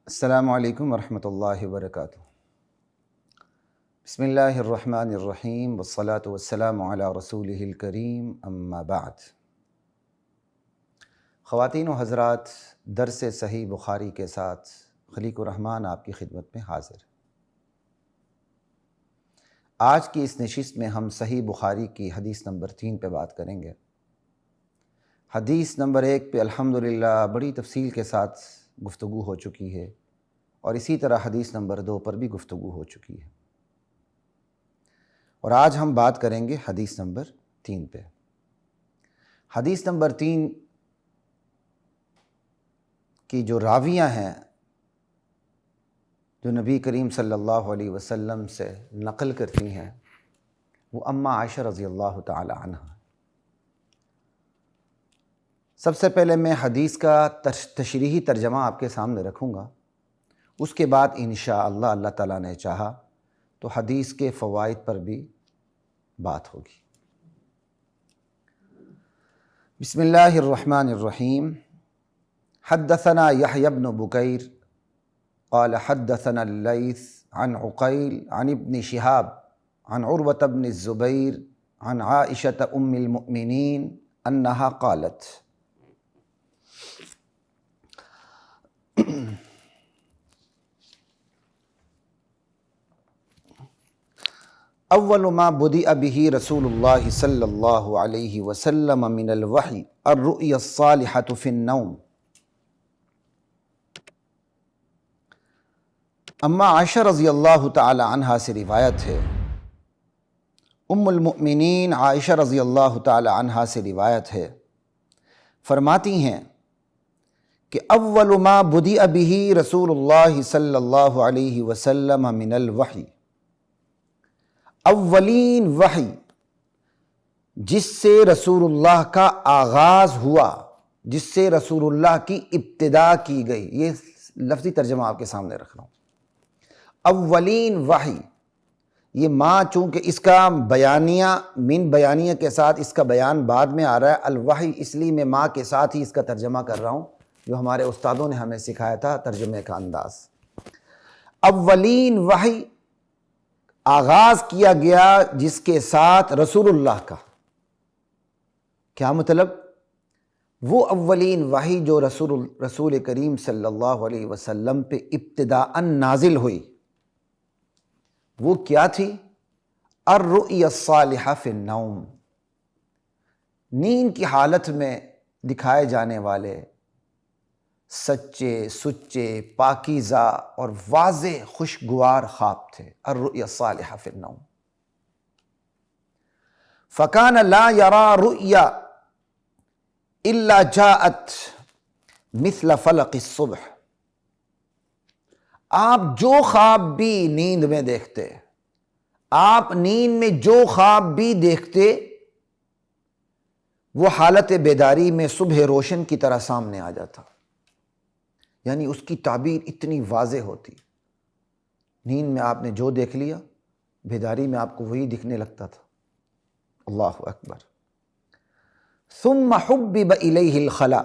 السلام علیکم ورحمۃ اللہ وبرکاتہ۔ بسم اللہ الرحمن الرحیم والصلاة والسلام علی رسولہ الکریم، اما بعد۔ خواتین و حضرات، درس صحیح بخاری کے ساتھ خلیق الرحمن آپ کی خدمت میں حاضر۔ آج کی اس نشست میں ہم صحیح بخاری کی حدیث نمبر 3 پہ بات کریں گے۔ حدیث نمبر 1 پہ الحمدللہ بڑی تفصیل کے ساتھ گفتگو ہو چکی ہے، اور اسی طرح حدیث نمبر 2 پر بھی گفتگو ہو چکی ہے، اور آج ہم بات کریں گے حدیث نمبر 3 پہ۔ حدیث نمبر 3 کی جو راویہ ہیں جو نبی کریم صلی اللہ علیہ وسلم سے نقل کرتی ہیں، وہ اماں عائشہ رضی اللہ تعالی عنہ۔ سب سے پہلے میں حدیث کا تشریحی ترجمہ آپ کے سامنے رکھوں گا، اس کے بعد انشاءاللہ اللہ تعالیٰ نے چاہا تو حدیث کے فوائد پر بھی بات ہوگی۔ بسم اللہ الرحمن الرحیم۔ حدثنا یحیی بن بکیر قال حدثنا اللیث عن عقیل عن ابن شہاب عن عروة بن الزبیر عن عائشة ام المؤمنین انہا قالت اول ما بدأ به رسول اللہ صلی اللہ علیہ وسلم من الوحی الرؤیا الصالحة فی النوم۔ اما عائشہ رضی اللہ تعالی عنہا سے روایت ہے، ام المؤمنین عائشہ رضی اللہ تعالی عنہا سے روایت ہے، فرماتی ہیں کہ اول ما بدأ به رسول اللہ صلی اللہ علیہ وسلم من الوحی، اولین وحی جس سے رسول اللہ کا آغاز ہوا، جس سے رسول اللہ کی ابتدا کی گئی، یہ لفظی ترجمہ آپ کے سامنے رکھ رہا ہوں۔ اولین وحی، یہ ماں چونکہ اس کا بیانیہ من بیانیہ کے ساتھ اس کا بیان بعد میں آ رہا ہے، الوحی، اس لیے میں ماں کے ساتھ ہی اس کا ترجمہ کر رہا ہوں جو ہمارے استادوں نے ہمیں سکھایا تھا ترجمے کا انداز۔ اولین وحی آغاز کیا گیا جس کے ساتھ رسول اللہ کا، کیا مطلب؟ وہ اولین وحی جو رسول کریم صلی اللہ علیہ وسلم پہ ابتداءً نازل ہوئی، وہ کیا تھی؟ الرؤیا الصالحہ فی النوم، نیند کی حالت میں دکھائے جانے والے سچے سچے پاکیزہ اور واضح خوشگوار خواب تھے۔ الرؤیا الصالحہ فی النوم۔ فکان لا یرا رؤیا الا جاءت مثل فلق الصبح، آپ جو خواب بھی نیند میں دیکھتے، آپ نیند میں جو خواب بھی دیکھتے، وہ حالت بیداری میں صبح روشن کی طرح سامنے آ جاتا، یعنی اس کی تعبیر اتنی واضح ہوتی۔ نیند میں آپ نے جو دیکھ لیا، بیداری میں آپ کو وہی دکھنے لگتا تھا۔ اللہ اکبر۔ ثم حبب الیہ الخلاء،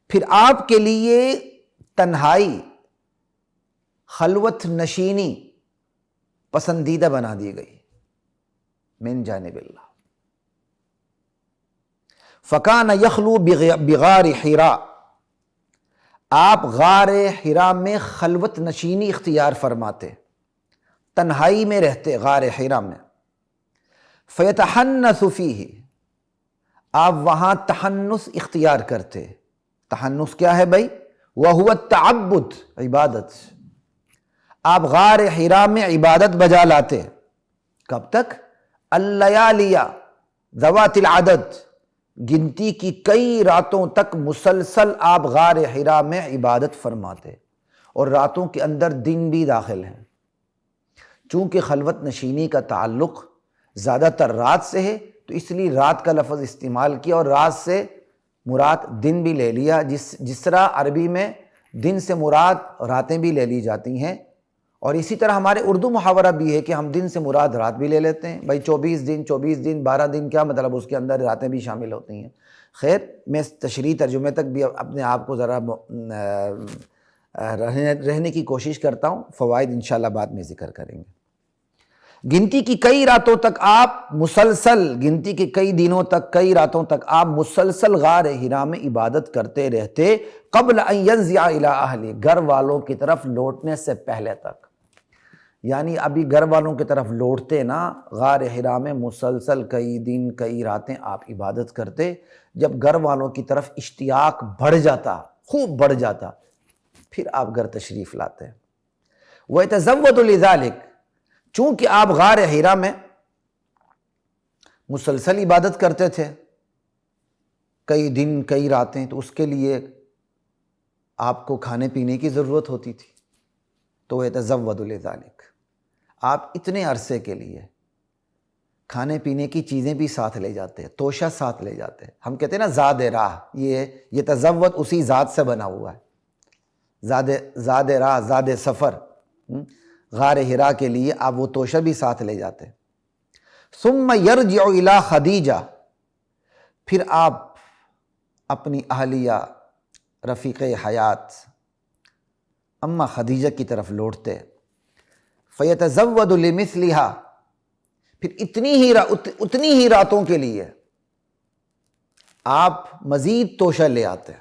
پھر آپ کے لیے تنہائی، خلوت نشینی پسندیدہ بنا دی گئی من جانب اللہ۔ فکان یخلو بغار حراء، آپ غار حراء میں خلوت نشینی اختیار فرماتے، تنہائی میں رہتے غار حراء میں۔ فیتحنث فیہ، آپ وہاں تحنث اختیار کرتے۔ تحنث کیا ہے بھائی؟ وہو التعبد، عبادت۔ آپ غار حراء میں عبادت بجا لاتے، کب تک؟ اللیالیہ ذوات العدد، گنتی کی کئی راتوں تک مسلسل آپ غار حراء میں عبادت فرماتے، اور راتوں کے اندر دن بھی داخل ہیں، چونکہ خلوت نشینی کا تعلق زیادہ تر رات سے ہے تو اس لیے رات کا لفظ استعمال کیا، اور رات سے مراد دن بھی لے لیا، جس طرح عربی میں دن سے مراد راتیں بھی لے لی جاتی ہیں، اور اسی طرح ہمارے اردو محاورہ بھی ہے کہ ہم دن سے مراد رات بھی لے لیتے ہیں۔ بھائی 24 دن 12 دن، کیا مطلب؟ اس کے اندر راتیں بھی شامل ہوتی ہیں۔ خیر میں تشریح ترجمے تک بھی اپنے آپ کو ذرا رہنے کی کوشش کرتا ہوں، فوائد انشاءاللہ بعد میں ذکر کریں گے۔ گنتی کی کئی راتوں تک آپ مسلسل، گنتی کے کئی دنوں تک، کئی راتوں تک آپ مسلسل غار حرا میں عبادت کرتے رہتے، قبل ان ینزع الی اہلہ، گھر والوں کی طرف لوٹنے سے پہلے تک۔ یعنی ابھی گھر والوں کی طرف لوٹتے نا، غار حرا میں مسلسل کئی دن کئی راتیں آپ عبادت کرتے، جب گھر والوں کی طرف اشتیاق بڑھ جاتا، خوب بڑھ جاتا، پھر آپ گھر تشریف لاتے۔ وَيَتَزَوَّدُ لِذَلِكَ، چونکہ آپ غار حرا میں مسلسل عبادت کرتے تھے کئی دن کئی راتیں، تو اس کے لیے آپ کو کھانے پینے کی ضرورت ہوتی تھی، تو يَتَزَوَّدُ لِذَلِكَ، آپ اتنے عرصے کے لیے کھانے پینے کی چیزیں بھی ساتھ لے جاتے، توشہ ساتھ لے جاتے۔ ہم کہتے ہیں نا زاد راہ، یہ تزود اسی ذات سے بنا ہوا ہے، زاد راہ، زاد سفر۔ غار حرا کے لیے آپ وہ توشہ بھی ساتھ لے جاتے۔ ثم یرجع الی خدیجہ، پھر آپ اپنی اہلیہ رفیق حیات اما خدیجہ کی طرف لوٹتے، فیتزود لمثلھا، پھر اتنی ہی راتوں کے لیے آپ مزید توشہ لے آتے۔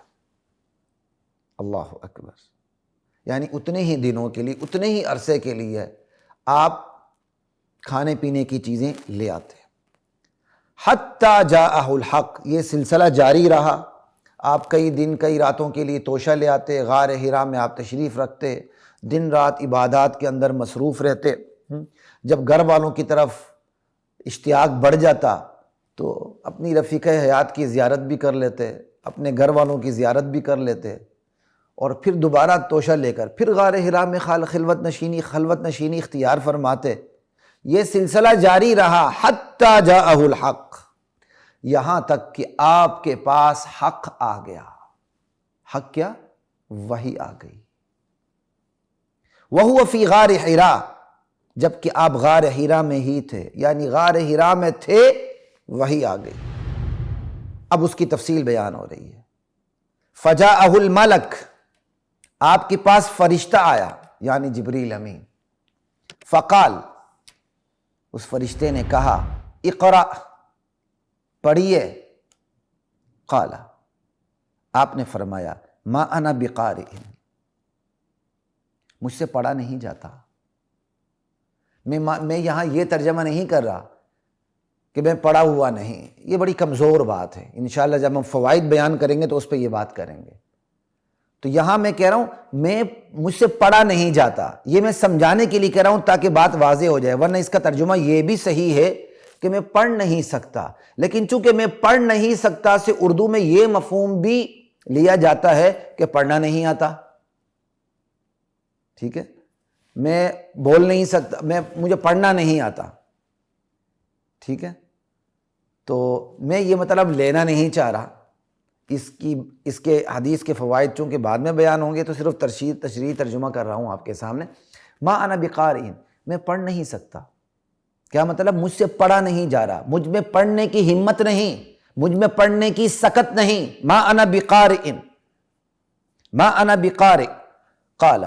اللہ اکبر، یعنی اتنے ہی دنوں کے لیے، اتنے ہی عرصے کے لیے آپ کھانے پینے کی چیزیں لے آتے۔ حتی جاءہ الحق، یہ سلسلہ جاری رہا، آپ کئی دن کئی راتوں کے لیے توشہ لے آتے، غار حرا میں آپ تشریف رکھتے، دن رات عبادات کے اندر مصروف رہتے۔ جب گھر والوں کی طرف اشتیاق بڑھ جاتا تو اپنی رفیق حیات کی زیارت بھی کر لیتے، اپنے گھر والوں کی زیارت بھی کر لیتے، اور پھر دوبارہ توشہ لے کر پھر غار حرا میں خلوت نشینی اختیار فرماتے۔ یہ سلسلہ جاری رہا حتی جاءہ الحق، یہاں تک کہ آپ کے پاس حق آ گیا۔ حق کیا؟ وحی آ گئی۔ وَهُوَ فِي غار حرا، جبکہ آپ غار حرا میں ہی تھے، یعنی غار حرا میں تھے، وحی آ گئی۔ اب اس کی تفصیل بیان ہو رہی ہے۔ فَجَاءَهُ الْمَلَكُ، آپ کے پاس فرشتہ آیا، یعنی جبریل امین۔ فقال، اس فرشتے نے کہا، اقرأ، پڑھیے۔ قال، آپ نے فرمایا، ما انا بقارئ، مجھ سے پڑھا نہیں جاتا۔ میں یہاں یہ ترجمہ نہیں کر رہا کہ میں پڑھا ہوا نہیں، یہ بڑی کمزور بات ہے، انشاءاللہ جب ہم فوائد بیان کریں گے تو اس پہ یہ بات کریں گے۔ تو یہاں میں کہہ رہا ہوں مجھ سے پڑھا نہیں جاتا، یہ میں سمجھانے کے لیے کہہ رہا ہوں تاکہ بات واضح ہو جائے، ورنہ اس کا ترجمہ یہ بھی صحیح ہے کہ میں پڑھ نہیں سکتا، لیکن چونکہ میں پڑھ نہیں سکتا سے اردو میں یہ مفہوم بھی لیا جاتا ہے کہ پڑھنا نہیں آتا۔ ٹھیک ہے، میں بول نہیں سکتا، مجھے پڑھنا نہیں آتا، ٹھیک ہے، تو میں یہ مطلب لینا نہیں چاہ رہا۔ اس کے حدیث کے فوائد چونکہ بعد میں بیان ہوں گے تو صرف تشریح ترجمہ کر رہا ہوں آپ کے سامنے۔ ما انا بقارئ، میں پڑھ نہیں سکتا، کیا مطلب؟ مجھ سے پڑھا نہیں جا رہا، مجھ میں پڑھنے کی ہمت نہیں، مجھ میں پڑھنے کی سکت نہیں۔ ما انا بقارئ، ما انا بقارئ۔ قال،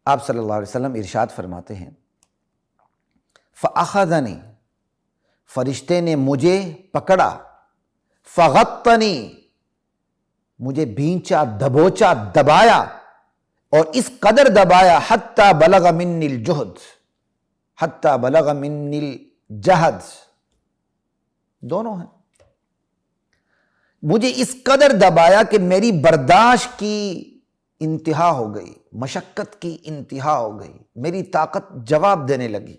آپ صلی اللہ علیہ وسلم ارشاد فرماتے ہیں، فأخذنی، فرشتے نے مجھے پکڑا، فغطنی، مجھے بھینچا، دبوچا، دبایا، اور اس قدر دبایا، حتی بلغ منی الجہد، حتی بلغ منی الجہد، دونوں ہیں، مجھے اس قدر دبایا کہ میری برداشت کی انتہا ہو گئی، مشقت کی انتہا ہو گئی، میری طاقت جواب دینے لگی۔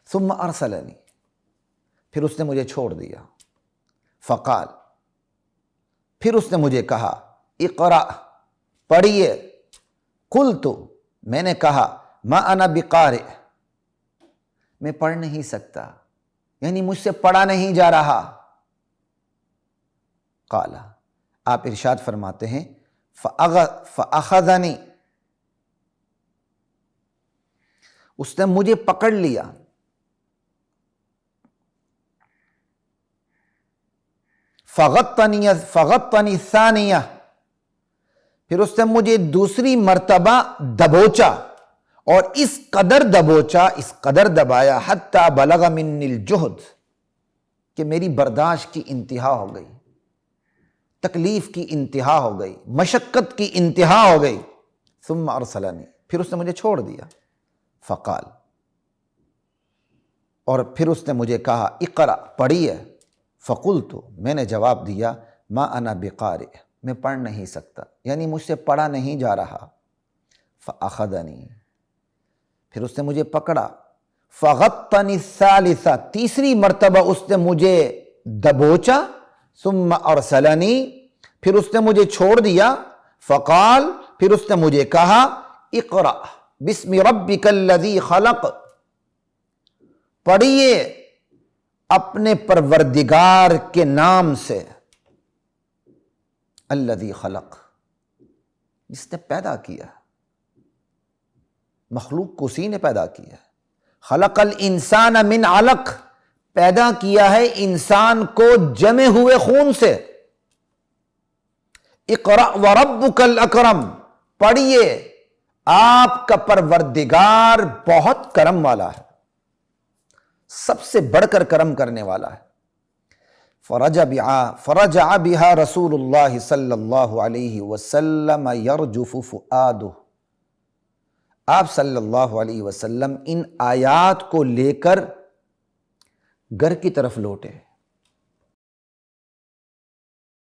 ثم ارسلنی، پھر اس نے مجھے چھوڑ دیا۔ فقال، پھر اس نے مجھے کہا، اقرأ، پڑھیے۔ قلت، میں نے کہا، ما انا بقارئ، میں پڑھ نہیں سکتا، یعنی مجھ سے پڑھا نہیں جا رہا۔ قال، آپ ارشاد فرماتے ہیں، فأخذنی، اس نے مجھے پکڑ لیا، فغطنی ثانیہ، پھر اس نے مجھے دوسری مرتبہ دبوچا، اور اس قدر دبوچا، اس قدر دبایا، حتی بلغ منی الجہد، کہ میری برداشت کی انتہا ہو گئی، تکلیف کی انتہا ہو گئی، مشقت کی انتہا ہو گئی۔ ثم ارسلنی، پھر اس نے مجھے چھوڑ دیا۔ فقال، اور پھر اس نے مجھے کہا اقرأ، پڑھیے۔ فقلت، میں نے جواب دیا ما انا بقارئ، میں پڑھ نہیں سکتا، یعنی مجھ سے پڑھا نہیں جا رہا۔ فاخذنی، پھر اس نے مجھے پکڑا۔ فغطنی الثالثہ، تیسری مرتبہ اس نے مجھے دبوچا۔ ثم ارسلنی، پھر اس نے مجھے چھوڑ دیا۔ فقال، پھر اس نے مجھے کہا اقرأ بسم ربک الذی خلق، پڑھیے اپنے پروردگار کے نام سے، الذی خلق، جس نے پیدا کیا، مخلوق کو اسی نے پیدا کیا۔ خلق الانسان من علق، پیدا کیا ہے انسان کو جمے ہوئے خون سے۔ اقرأ وربک الاکرم، پڑھیے آپ کا پروردگار بہت کرم والا ہے، سب سے بڑھ کر کرم کرنے والا ہے۔ فرجع بها رسول اللہ صلی اللہ علیہ وسلم یرجف فؤادہ، آپ صلی اللہ علیہ وسلم ان آیات کو لے کر گھر کی طرف لوٹے۔